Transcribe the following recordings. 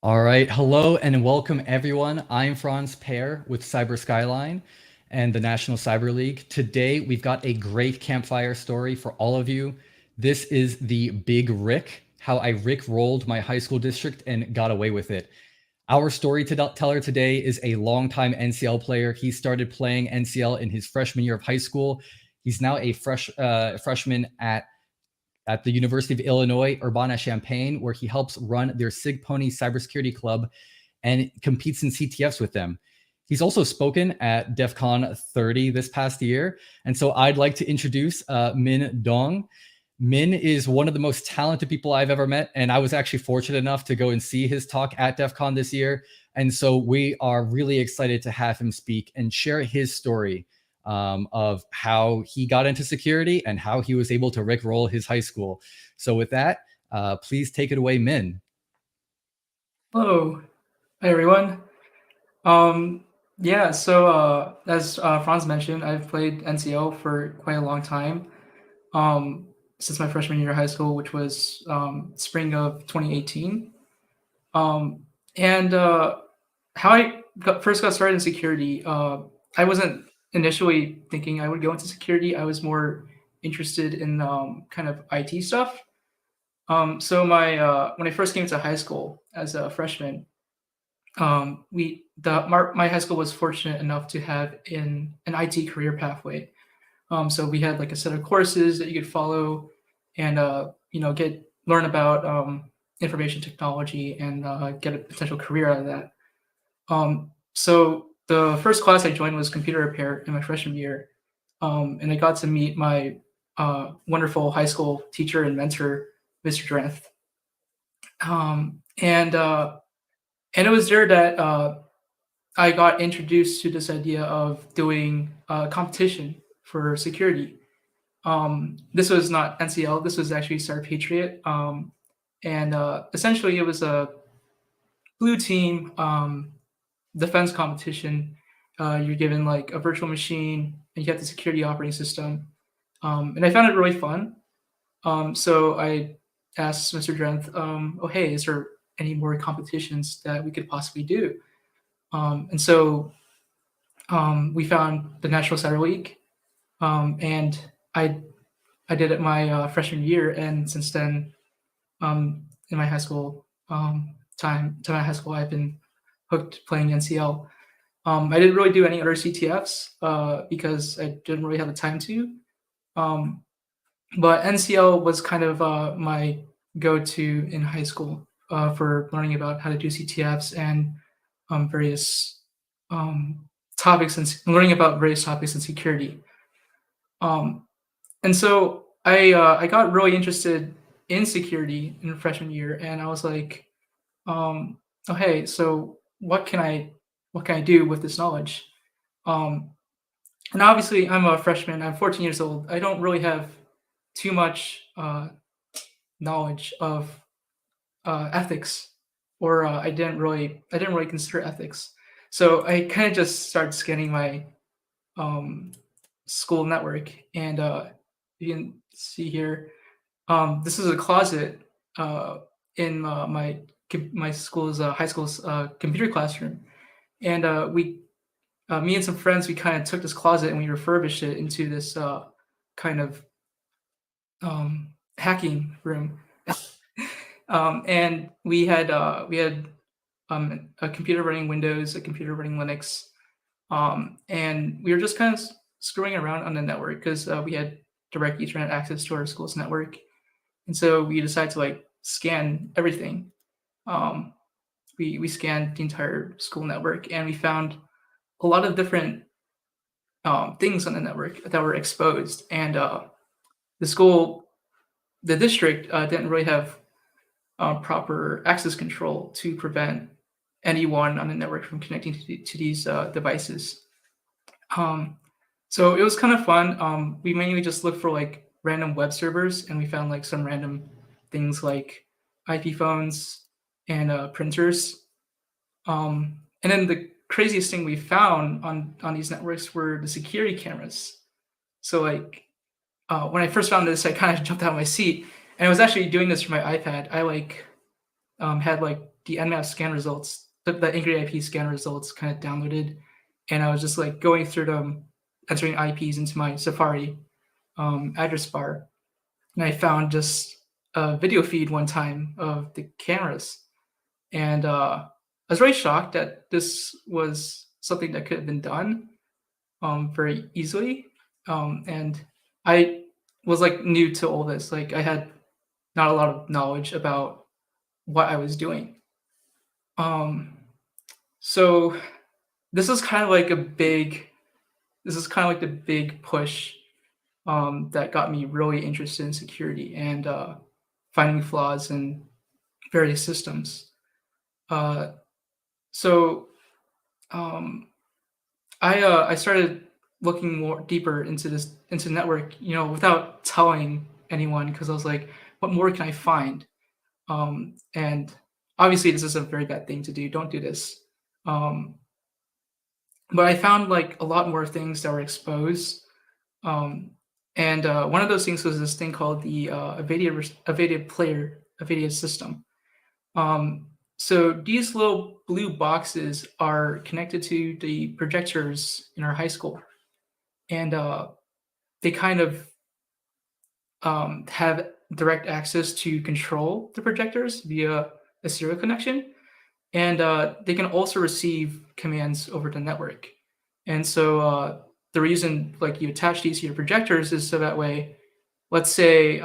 All right. Hello and welcome, everyone. I'm Franz Pear with Skyline and the National Cyber League. Today, we've got a great campfire story for all of you. This is the Big Rick, how I rickrolled my high school district and got away with it. Our storyteller today is a longtime NCL player. He started playing NCL in his freshman year of high school. He's now a freshman at the University of Illinois, Urbana-Champaign, where he helps run their SIGPwny cybersecurity club and competes in CTFs with them. He's also spoken at DEF CON 30 this past year. And so I'd like to introduce Minh Duong. Min is one of the most talented people I've ever met, and I was actually fortunate enough to go and see his talk at DEF CON this year. And so we are really excited to have him speak and share his story of how he got into security and how he was able to rickroll his high school. So with that, please take it away, Min. Hello, hi everyone. Yeah, so as Franz mentioned, I've played NCL for quite a long time, since my freshman year of high school, which was spring of 2018. And how I first got started in security, I wasn't initially thinking I would go into security. I was more interested in kind of IT stuff. So when I first came to high school as a freshman, my high school was fortunate enough to have an IT career pathway. So we had like a set of courses that you could follow and learn about information technology and get a potential career out of that. So the first class I joined was computer repair in my freshman year, and I got to meet my wonderful high school teacher and mentor, Mr. Drenth. And it was there that I got introduced to this idea of doing competition for security. This was not NCL. This was actually Star Patriot. And essentially, it was a blue team defense competition. You're given like a virtual machine, and you have the security operating system. And I found it really fun. So I asked Mr. Drenth, "Oh, hey, is there any more competitions that we could possibly do?" And so we found the National Cyber League, and I did it my freshman year, and since then, in my high school my high school, I've been hooked playing NCL. I didn't really do any other CTFs because I didn't really have the time to. But NCL was kind of my go-to in high school for learning about how to do CTFs and various topics and learning about various topics in security. And so I got really interested in security in freshman year, and I was like, oh hey, so what can I do with this knowledge? And obviously, I'm a freshman. I'm 14 years old. I don't really have too much knowledge of ethics, or I didn't really consider ethics. So I kind of just started scanning my school network, and you can see here, this is a closet in my school's high school's computer classroom, and me and some friends, we kind of took this closet and we refurbished it into this kind of hacking room. And we had a computer running Windows, a computer running Linux, and we were just kind of screwing around on the network because we had direct Ethernet access to our school's network, and so we decided to like scan everything. We scanned the entire school network, and we found a lot of different things on the network that were exposed, and the district didn't really have proper access control to prevent anyone on the network from connecting to these devices. So it was kind of fun. We mainly just looked for like random web servers, and we found like some random things like IP phones and printers. And then the craziest thing we found on these networks were the security cameras. So like when I first found this, I kind of jumped out of my seat, and I was actually doing this for my iPad. I like had like the Nmap scan results, the Angry IP scan results kind of downloaded, and I was just like going through them, entering IPs into my Safari address bar, and I found just a video feed one time of the cameras, and I was very shocked that this was something that could have been done very easily, and I was like new to all this. Like I had not a lot of knowledge about what I was doing. So this is kind of like the big push that got me really interested in security and finding flaws in various systems. Uh, so I started looking more deeper into network, without telling anyone because I was like, what more can I find? And obviously, this is a very bad thing to do. Don't do this. But I found like a lot more things that were exposed. And one of those things was this thing called the Avada system. So these little blue boxes are connected to the projectors in our high school, and they kind of have direct access to control the projectors via a serial connection, and they can also receive commands over the network. And so the reason like you attach these to your projectors is so that way, let's say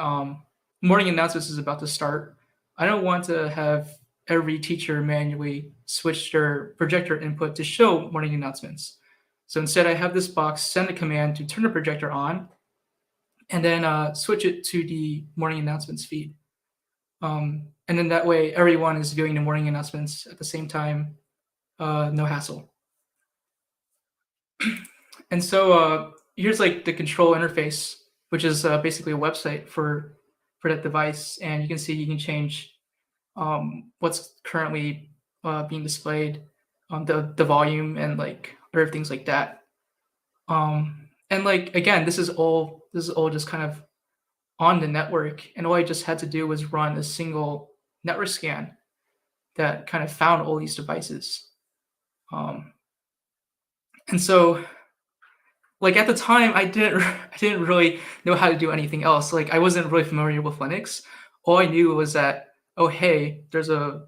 morning announcements is about to start. I don't want to have every teacher manually switch their projector input to show morning announcements. So instead, I have this box send a command to turn the projector on, and then switch it to the morning announcements feed. And then that way, everyone is viewing the morning announcements at the same time, no hassle. And so here's like the control interface, which is basically a website for that device. And you can see you can change what's currently being displayed, the volume, and like other things like that. And like again, this is all just kind of on the network, and all I just had to do was run a single network scan that kind of found all these devices. And so like at the time I didn't really know how to do anything else. Like I wasn't really familiar with Linux. All I knew was that, oh hey, there's a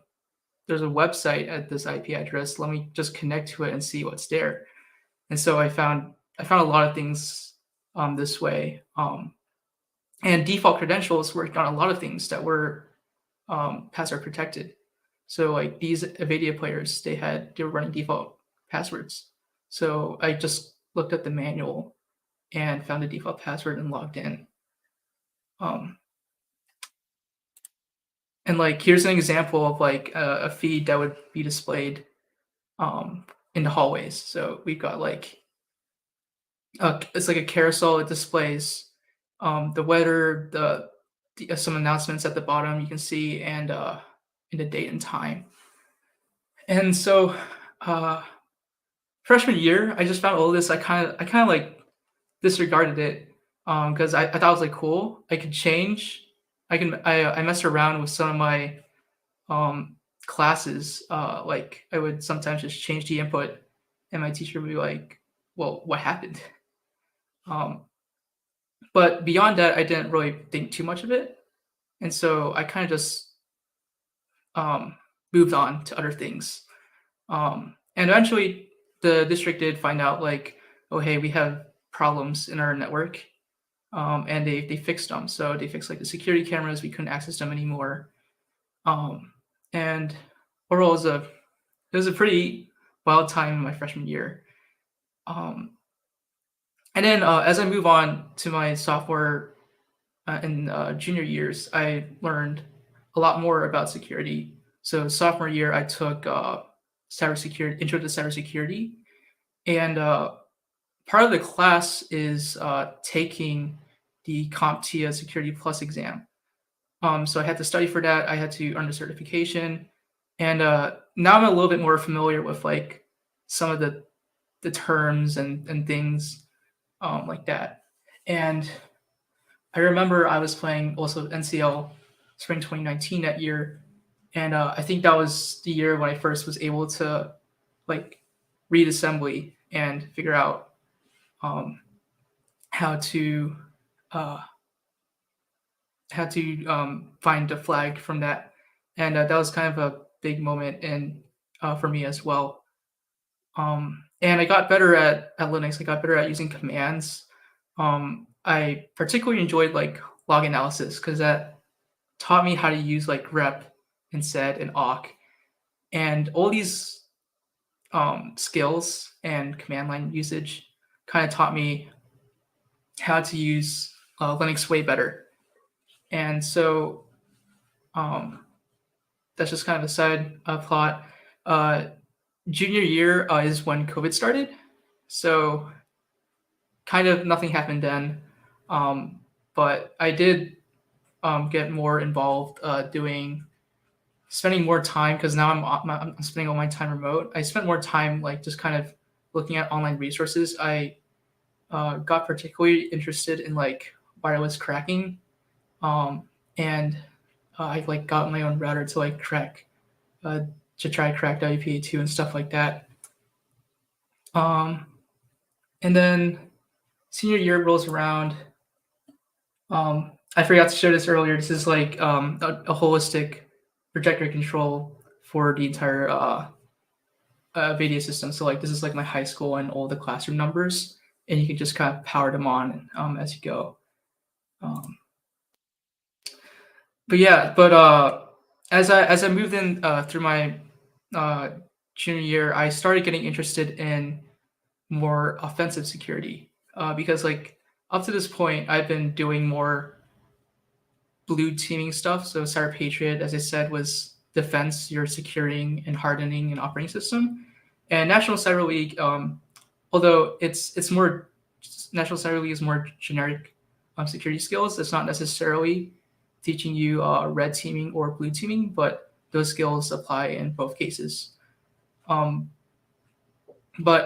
website at this IP address. Let me just connect to it and see what's there. And so I found a lot of things this way. And default credentials worked on a lot of things that were password protected. So like these Avada players, they were running default passwords. So I just looked at the manual and found the default password and logged in. And like here's an example of like a feed that would be displayed in the hallways. So we've got like it's like a carousel. It displays the weather, the some announcements at the bottom you can see, and in the date and time. And so freshman year, I just found all this. I kind of like disregarded it because I thought it was like cool. I could change. I messed around with some of my classes. Like I would sometimes just change the input, and my teacher would be like, "Well, what happened?" But beyond that, I didn't really think too much of it, and so I kind of just moved on to other things. And eventually, the district did find out like, oh hey, we have problems in our network, and they fixed them. So they fixed like the security cameras. We couldn't access them anymore. And overall, it was a pretty wild time in my freshman year. And then as I move on to my sophomore and junior years, I learned a lot more about security. So sophomore year, I took cybersecurity, intro to cybersecurity, and part of the class is taking the CompTIA Security Plus exam. So I had to study for that. I had to earn the certification, and now I'm a little bit more familiar with like some of the terms and things like that. And I remember I was playing also NCL Spring 2019 that year, And I think that was the year when I first was able to like read assembly and figure out how to uh, find a flag from that, and that was kind of a big moment in for me as well. And I got better at Linux. I got better at using commands. I particularly enjoyed like log analysis because that taught me how to use like grep and sed and awk, and all these skills and command line usage kind of taught me how to use Linux way better. And so that's just kind of a side plot. Junior year is when COVID started, so kind of nothing happened then. But I did get more involved spending more time because now I'm spending all my time remote. I spent more time like just kind of looking at online resources. I got particularly interested in like wireless cracking, and I like got my own router to like crack to try to crack WPA2 and stuff like that. And then senior year rolls around. I forgot to show this earlier. This is like a holistic projector control for the entire video system. So like this is like my high school and all the classroom numbers, and you can just kind of power them on as you go. But yeah, as I moved in through my junior year, I started getting interested in more offensive security because like up to this point, I've been doing more blue teaming stuff. So Cyber Patriot, as I said, was defense. You're securing and hardening an operating system, and National Cyber League, although it's more National Cyber League is more generic security skills. It's not necessarily teaching you red teaming or blue teaming, but those skills apply in both cases. But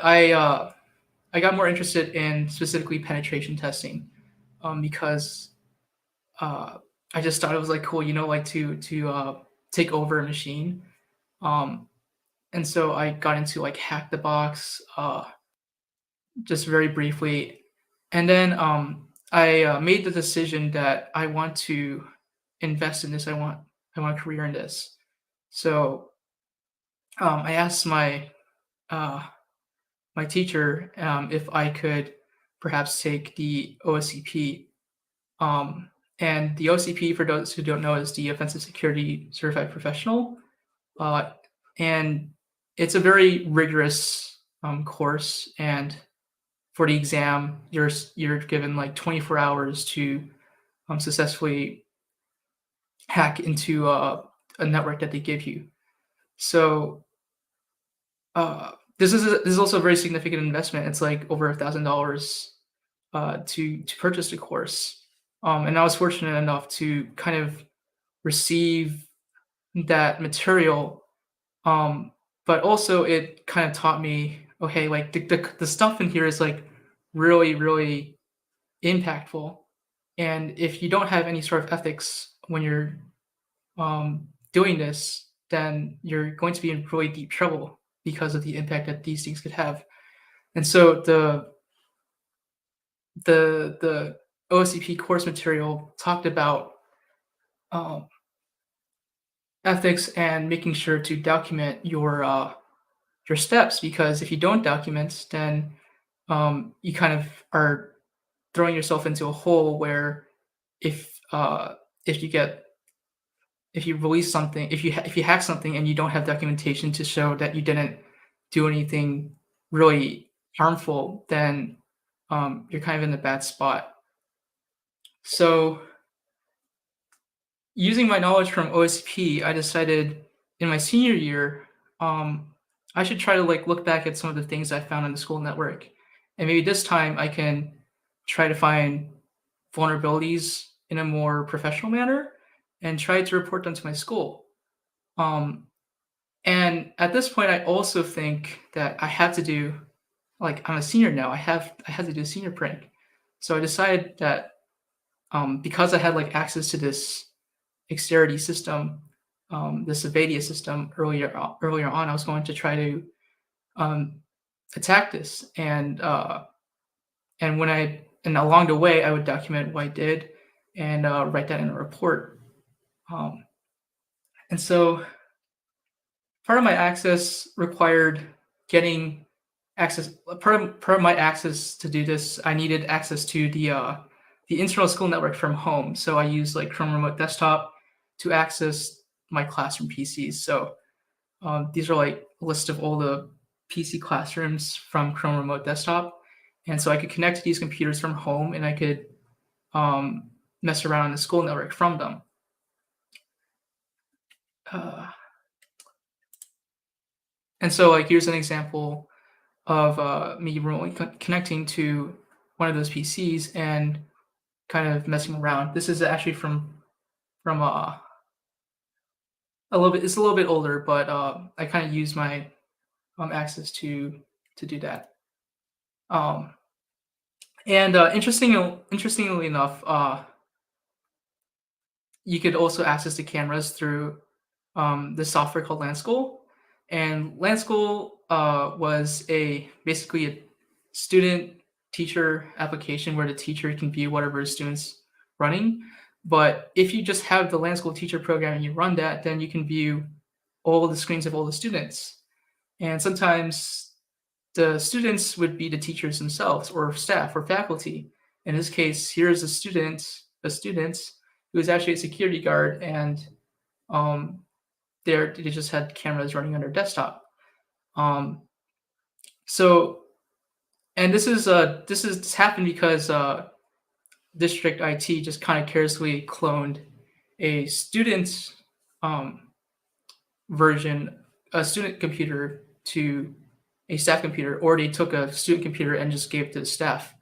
I got more interested in specifically penetration testing because I just thought it was like cool, like to take over a machine. And so I got into like Hack the Box just very briefly, and then I made the decision that I want to invest in this. I want a career in this. So I asked my my teacher if I could perhaps take the OSCP. And the OCP, for those who don't know, is the Offensive Security Certified Professional. And it's a very rigorous course. And for the exam, you're given like 24 hours to successfully hack into a network that they give you. So this is also a very significant investment. It's like over $1,000 to purchase the course. And I was fortunate enough to kind of receive that material. But also it kind of taught me, okay, like the stuff in here is like really, really impactful. And if you don't have any sort of ethics when you're doing this, then you're going to be in really deep trouble because of the impact that these things could have. And so the OSCP course material talked about ethics and making sure to document your steps, because if you don't document, then you kind of are throwing yourself into a hole where if you release something, if you hack something and you don't have documentation to show that you didn't do anything really harmful, then you're kind of in a bad spot. So using my knowledge from OSP, I decided in my senior year, I should try to like look back at some of the things I found on the school network. And maybe this time I can try to find vulnerabilities in a more professional manner and try to report them to my school. And at this point, I also think that I have to do, like I'm a senior now, I have to do a senior prank. So I decided that because I had like access to this Dexterity system, this Avadia system earlier on. I was going to try to attack this, and along the way, I would document what I did and write that in a report. And so part of my access required getting access. Part of my access to do this, I needed access to the internal school network from home. So I used like Chrome Remote Desktop to access my classroom PCs. So these are like a list of all the PC classrooms from Chrome Remote Desktop. And so I could connect to these computers from home, and I could mess around on the school network from them. And so like here's an example of me connecting to one of those PCs and kind of messing around. This is actually from a little bit. It's a little bit older, but I kind of use my access to do that. Interestingly enough, you could also access the cameras through the software called Landschool. And Landschool was basically a student-teacher application where the teacher can view whatever the student's running. But if you just have the Landschool teacher program and you run that, then you can view all the screens of all the students. And sometimes the students would be the teachers themselves, or staff, or faculty. In this case, here's a student who is actually a security guard, and they just had cameras running on their desktop. This happened because District IT just kind of carelessly cloned a student's version, a student computer to a staff computer, or they took a student computer and just gave it to the staff.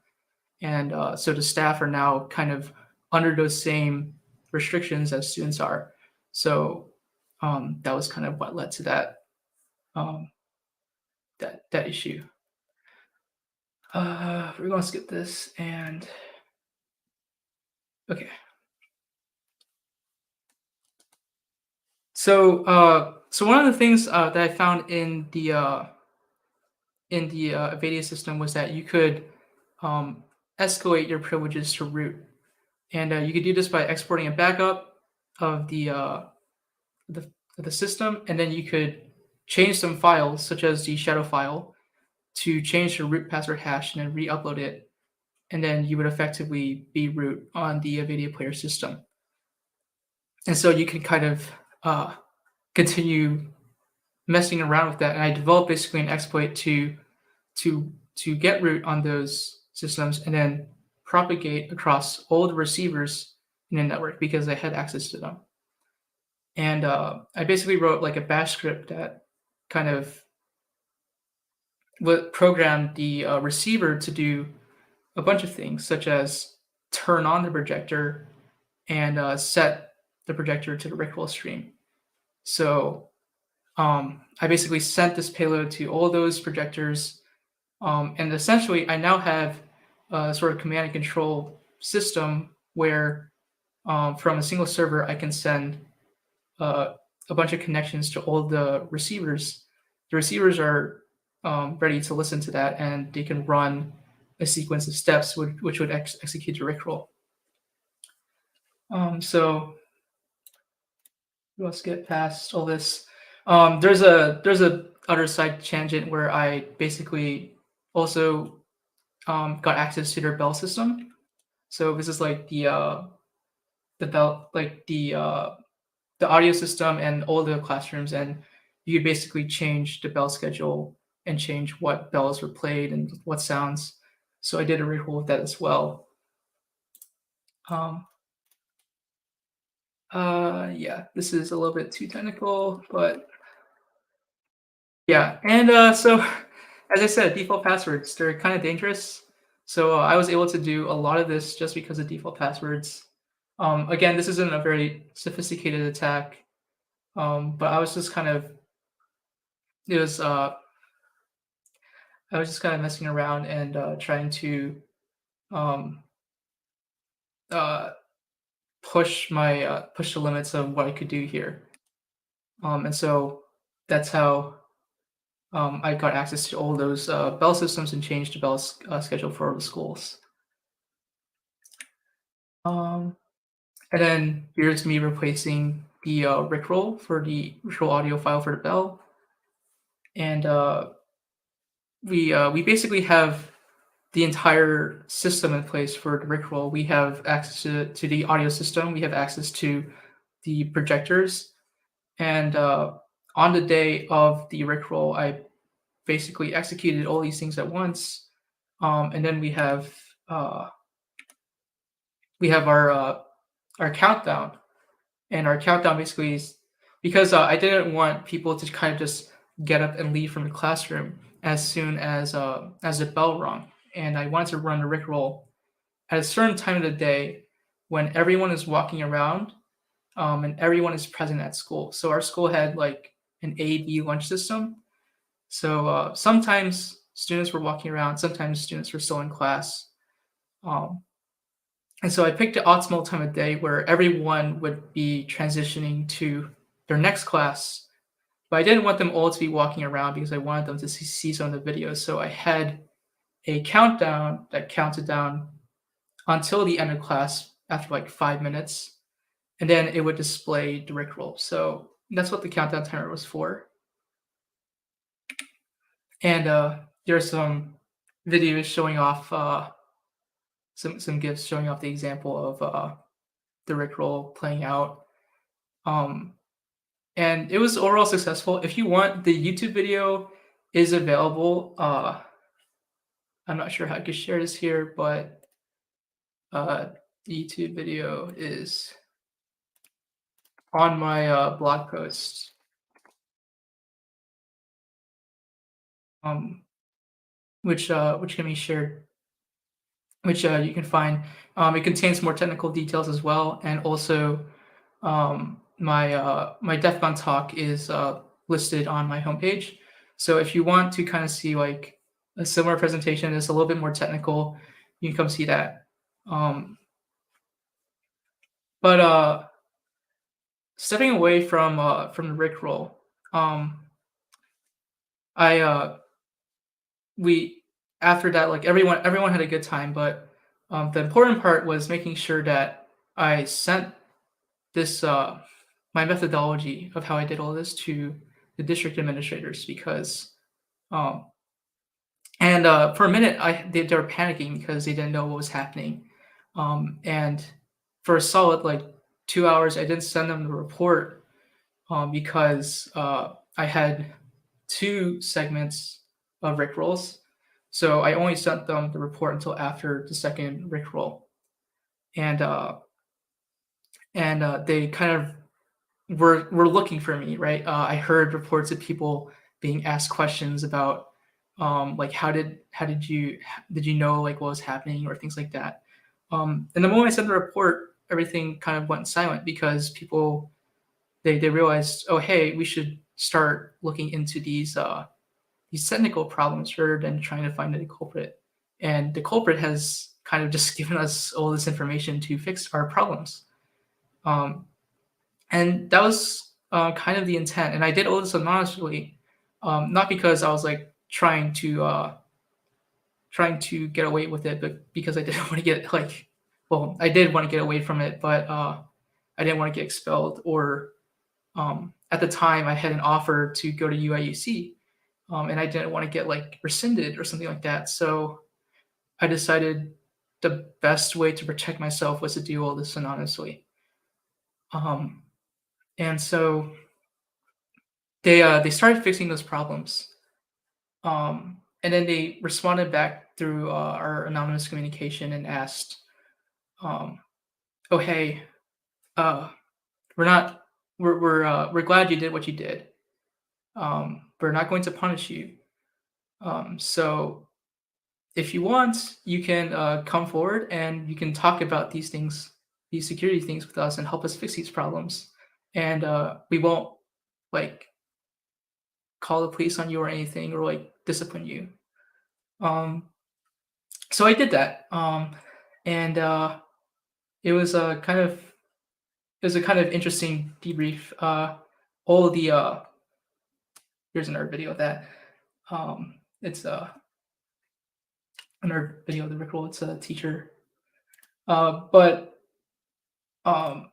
And so the staff are now kind of under those same restrictions as students are. So that was kind of what led to that that issue. We're going to skip this and okay. So one of the things that I found in the Avadia system was that you could escalate your privileges to root, and you could do this by exporting a backup of the system, and then you could change some files, such as the shadow file, to change the root password hash and then re-upload it, and then you would effectively be root on the Avadia player system. And so you can kind of continue messing around with that. And I developed basically an exploit to get root on those systems and then propagate across all the receivers in the network because I had access to them. And I basically wrote like a bash script that kind of would program the receiver to do a bunch of things, such as turn on the projector and set the projector to the Rickroll stream. So I basically sent this payload to all those projectors, and essentially I now have a sort of command and control system where from a single server I can send a bunch of connections to all the receivers. The receivers are ready to listen to that, and they can run a sequence of steps which would execute the Rickroll. So let's get past all this. There's a other side tangent where I basically also got access to their bell system. So this is like the bell, like the audio system and all the classrooms, and you could basically change the bell schedule and change what bells were played and what sounds. So I did a Rickroll with that as well. Yeah, this is a little bit too technical, but yeah. And so, as I said, default passwords, they're kind of dangerous. So I was able to do a lot of this just because of default passwords. Again, this isn't a very sophisticated attack, but I was just kind of, I was just kind of messing around and trying to push the limits of what I could do here. And so that's how I got access to all those bell systems and changed the bell schedule for the schools. And then here's me replacing the Rickroll for the Rickroll audio file for the bell. And we basically have the entire system in place for the Rickroll. We have access to the audio system. We have access to the projectors. And on the day of the Rickroll, I basically executed all these things at once. And then we have our countdown, and our countdown basically is because I didn't want people to kind of just get up and leave from the classroom as soon as the bell rung, and I wanted to run a Rickroll at a certain time of the day when everyone is walking around and everyone is present at school. So our school had like an A/B lunch system. So sometimes students were walking around, sometimes students were still in class. Um, and so I picked the optimal time of day where everyone would be transitioning to their next class. But I didn't want them all to be walking around because I wanted them to see some of the videos. So I had a countdown that counted down until the end of class after like 5 minutes. And then it would display the Rickroll. So that's what the countdown timer was for. And there's some videos showing off some GIFs showing off the example of the Rickroll playing out. And it was overall successful. If you want, the YouTube video is available. I'm not sure how I could share this here, but the YouTube video is on my blog post. Which can be shared, which you can find. It contains more technical details as well, and also my DEF CON talk is listed on my homepage. So if you want to kind of see like a similar presentation, it's a little bit more technical, you can come see that. But stepping away from the Rickroll, we after that, like everyone had a good time, but the important part was making sure that I sent this my methodology of how I did all this to the district administrators because and for a minute they were panicking because they didn't know what was happening, and for a solid like 2 hours I didn't send them the report because I had 2 segments of Rickrolls. So I only sent them the report until after the second Rickroll. And they kind of were looking for me, right? I heard reports of people being asked questions about like how did you know like what was happening or things like that. And the moment I sent the report, everything kind of went silent because people they realized, oh hey, we should start looking into these technical problems rather than trying to find the culprit. And the culprit has kind of just given us all this information to fix our problems. And that was kind of the intent. And I did all this anonymously, not because I was like trying to get away with it, but because I didn't want to get like, well, I did want to get away from it, but I didn't want to get expelled. Or at the time, I had an offer to go to UIUC. And I didn't want to get like rescinded or something like that. So I decided the best way to protect myself was to do all this anonymously. And so they started fixing those problems. And then they responded back through our anonymous communication and asked, oh hey, we're glad you did what you did. We're not going to punish you. So if you want, you can come forward and you can talk about these things, these security things with us and help us fix these problems. And we won't like call the police on you or anything or like discipline you. So I did that. And it was a kind of interesting debrief. all the here's another video of that. It's another video of the Rickroll. It's a teacher. But I'm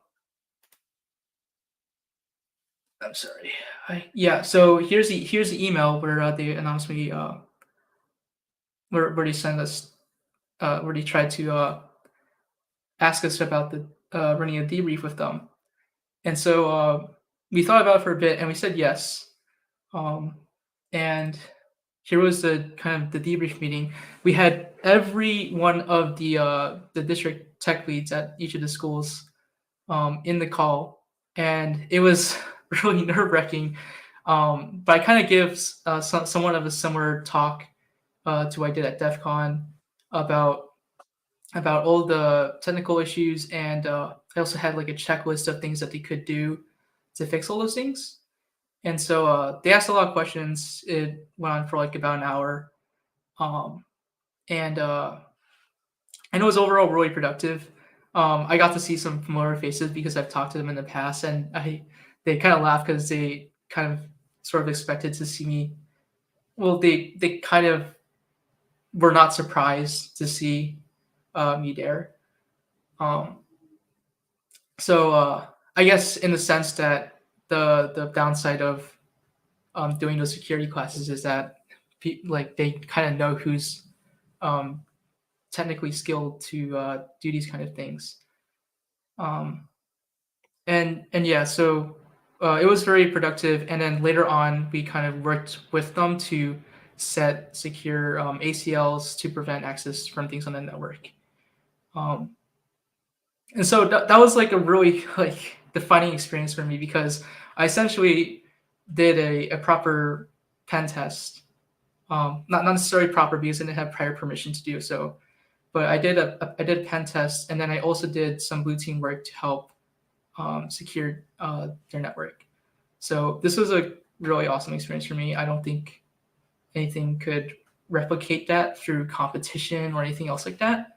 sorry. So here's the email where they announced me where they sent us where they tried to ask us about the running a debrief with them. And so we thought about it for a bit and we said yes. And here was the kind of the debrief meeting. We had every one of the district tech leads at each of the schools in the call, and it was really nerve-wracking. But I kind of give somewhat of a similar talk to what I did at DEF CON about all the technical issues, and I also had like a checklist of things that they could do to fix all those things. And so they asked a lot of questions. It went on for like about an hour. And it was overall really productive. I got to see some familiar faces because I've talked to them in the past, and they kind of laughed because they kind of sort of expected to see me. Well, they kind of were not surprised to see me there. So I guess in the sense that the downside of doing those security classes is that they kind of know who's technically skilled to do these kind of things. And yeah, so it was very productive. And then later on, we kind of worked with them to set secure ACLs to prevent access from things on the network. And so that was like a really like defining experience for me because I essentially did a proper pen test. Not necessarily proper because I didn't have prior permission to do so, but I did a pen test, and then I also did some blue team work to help secure their network. So this was a really awesome experience for me. I don't think anything could replicate that through competition or anything else like that.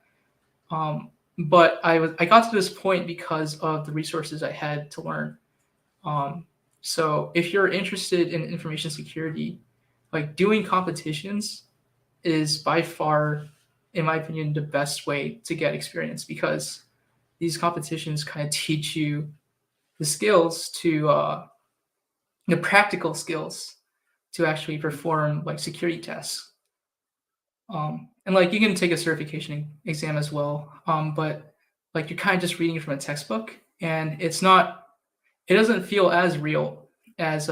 But I got to this point because of the resources I had to learn. So if you're interested in information security, like doing competitions is by far, in my opinion, the best way to get experience because these competitions kind of teach you the skills to the practical skills to actually perform like security tests. And like you can take a certification exam as well, but like you're kind of just reading from a textbook, and it doesn't feel as real as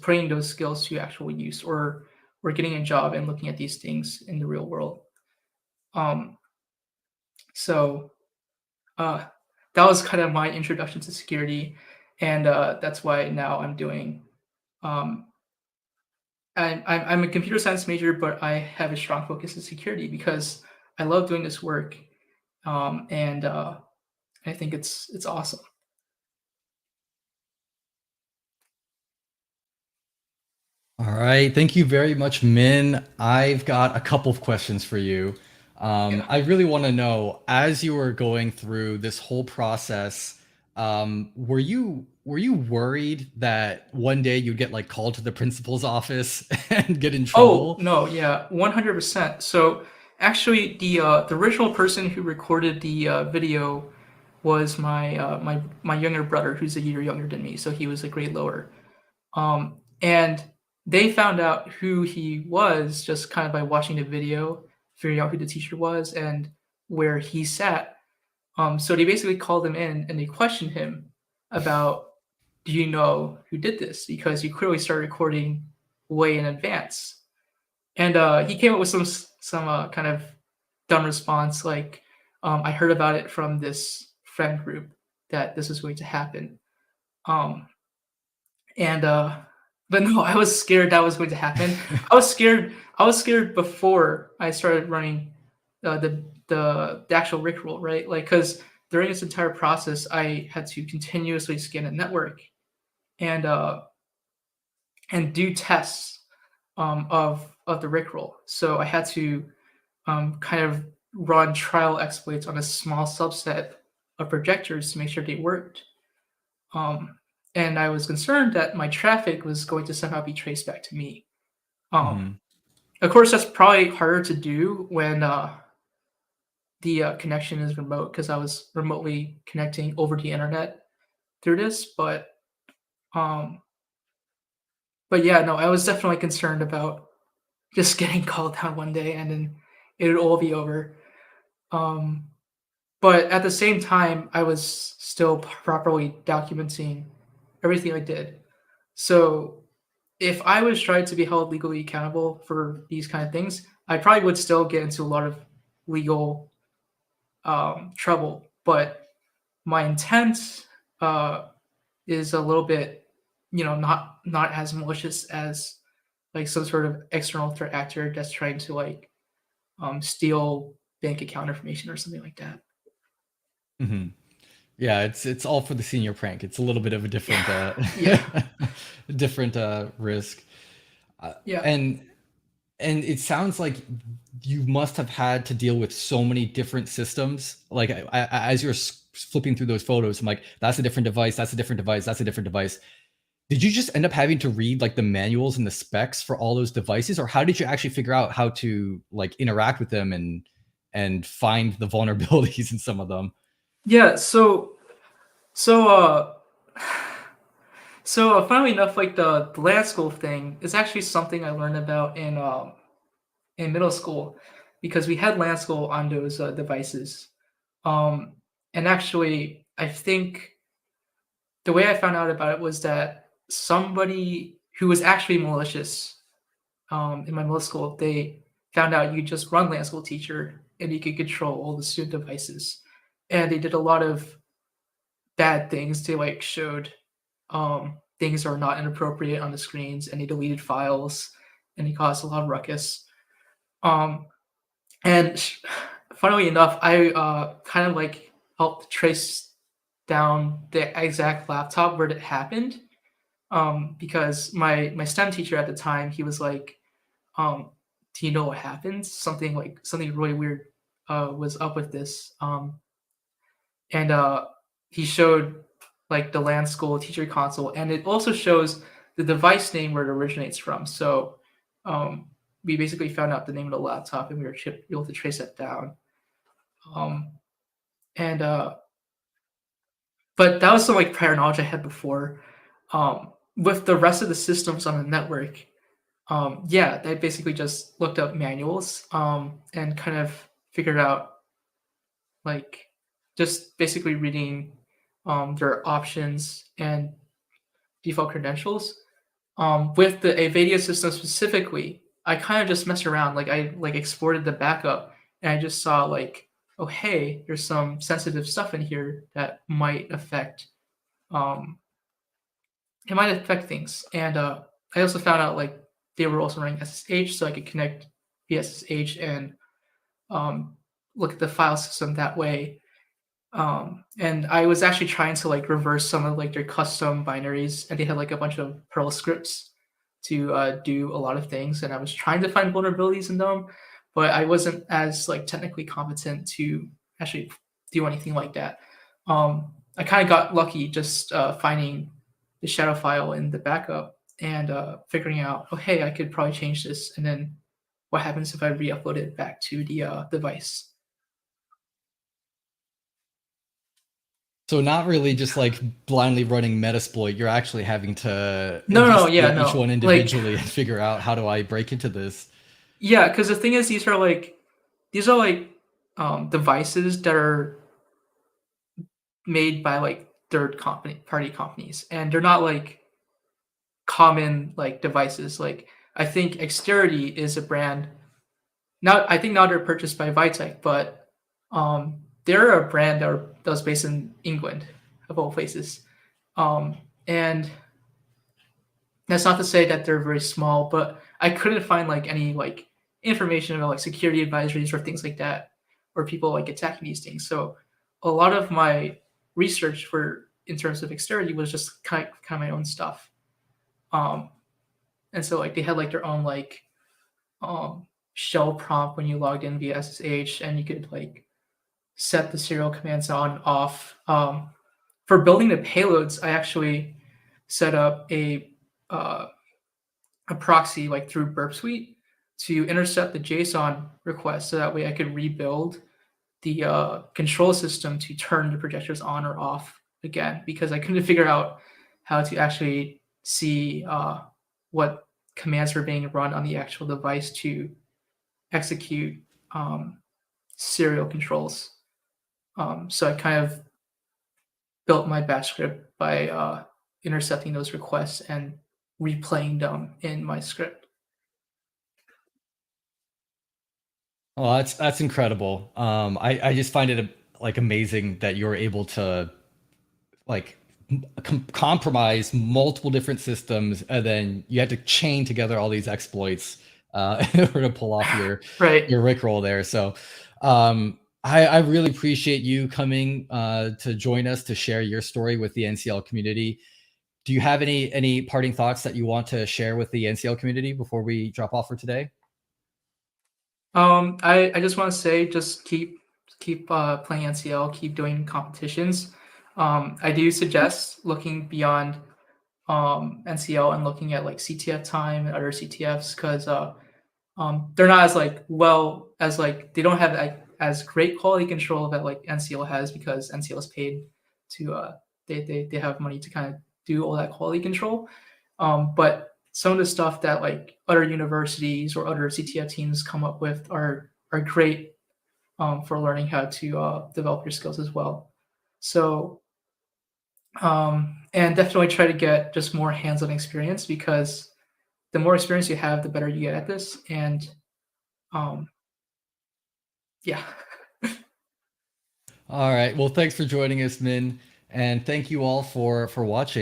putting those skills to actual use or getting a job and looking at these things in the real world. So that was kind of my introduction to security, and that's why now I'm doing. I'm a computer science major, but I have a strong focus in security because I love doing this work, and I think it's awesome. All right. Thank you very much, Min. I've got a couple of questions for you. Yeah. I really want to know, as you were going through this whole process, were you worried that one day you'd get like called to the principal's office and get in Oh trouble? no, yeah, 100%. So actually, the original person who recorded the video was my younger brother, who's a year younger than me. So he was a grade lower. And they found out who he was just kind of by watching the video, figuring out who the teacher was and where he sat. So they basically called him in and they questioned him about, do you know who did this? Because you clearly started recording way in advance. And he came up with some kind of dumb response like, I heard about it from this friend group that this was going to happen. And but no, I was scared that was going to happen. I was scared before I started running the actual Rickroll, right? Like, because during this entire process, I had to continuously scan the network and do tests of the Rickroll. So I had to kind of run trial exploits on a small subset of projectors to make sure they worked. and I was concerned that my traffic was going to somehow be traced back to me. Hmm. Of course, that's probably harder to do when the connection is remote because I was remotely connecting over the internet through this. Um, but yeah, no, I was definitely concerned about just getting called down one day and then it would all be over. Um, but at the same time, I was still properly documenting everything I did. So if I was trying to be held legally accountable for these kind of things, I probably would still get into a lot of legal trouble. But my intent is a little bit, not as malicious as like some sort of external threat actor that's trying to like steal bank account information or something like that. Hmm. Yeah, it's all for the senior prank. It's a little bit of a different Yeah, different risk. Uh, yeah, and and it sounds like you must have had to deal with so many different systems. Like as you're flipping through those photos, I'm like, that's a different device, that's a different device, that's a different device. Did you just end up having to read like the manuals and the specs for all those devices, or how did you actually figure out how to like interact with them and find the vulnerabilities in some of them? yeah. So funnily enough, like the land school thing is actually something I learned about in middle school because we had land school on those devices. Um, and actually, I think the way I found out about it was that somebody who was actually malicious in my middle school, they found out you just run land school teacher and you could control all the student devices. And they did a lot of bad things. They like showed things that are not inappropriate on the screens, and they deleted files, and they caused a lot of ruckus. Um, and funnily enough, I kind of like helped trace down the exact laptop where it happened. Because my STEM teacher at the time, he was like, "Do you know what happened? Something really weird was up with this." And he showed like the land school teacher console, and it also shows the device name where it originates from. So um, we basically found out the name of the laptop, and we were able to trace that down. Um, and But that was some like prior knowledge I had before. With the rest of the systems on the network, yeah, they basically just looked up manuals and kind of figured out like just basically reading their options and default credentials. With the Avadia system specifically, I kind of just messed around. Like I like exported the backup, and I just saw like, oh hey, there's some sensitive stuff in here that might affect um, it might affect things. And I also found out like they were also running SSH, so I could connect via SSH and um, look at the file system that way. And I was actually trying to like reverse some of like their custom binaries, and they had like a bunch of Perl scripts to do a lot of things. And I was trying to find vulnerabilities in them, but I wasn't as like technically competent to actually do anything like that. I kind of got lucky just finding the shadow file in the backup and figuring out, oh hey, I could probably change this, and then what happens if I re-upload it back to the device? So not really just like blindly running Metasploit. You're actually having to No, yeah, investigate each no. one Like, individually and figure out how do I break into this. yeah, because the thing is, these are like devices that are made by like party companies, and they're not like common like devices. Like, I think Xterity is a brand. Now, I think now they're purchased by Vitech, but they're a brand that was based in England, of all places. And that's not to say that they're very small, but I couldn't find like any like information about like security advisories or things like that, or people like attacking these things. So a lot of my research for in terms of Xterity was just kind of my own stuff. Um, and so like they had like their own like shell prompt when you logged in via SSH, and you could like set the serial commands on off. For building the payloads, I actually set up a proxy like through Burp Suite to intercept the JSON request, so that way I could rebuild the control system to turn the projectors on or off again, because I couldn't figure out how to actually see what commands were being run on the actual device to execute serial controls. So I kind of built my batch script by intercepting those requests and replaying them in my script. Oh, that's incredible. I just find it like amazing that you're able to like compromise multiple different systems, and then you had to chain together all these exploits in order to pull off Right. your Rickroll there. So I really appreciate you coming to join us to share your story with the NCL community. Do you have any parting thoughts that you want to share with the NCL community before we drop off for today? I just want to say, just keep playing NCL, keep doing competitions. I do suggest looking beyond NCL and looking at like CTF time and other CTFs, because they're not as like well as like they don't have like as great quality control that like NCL has, because NCL is paid to they have money to kind of do all that quality control. But some of the stuff that like other universities or other CTF teams come up with are great for learning how to develop your skills as well. So and definitely try to get just more hands-on experience, because the more experience you have, the better you get at this. And um, yeah. All right. Well, thanks for joining us, Min, and thank you all for watching.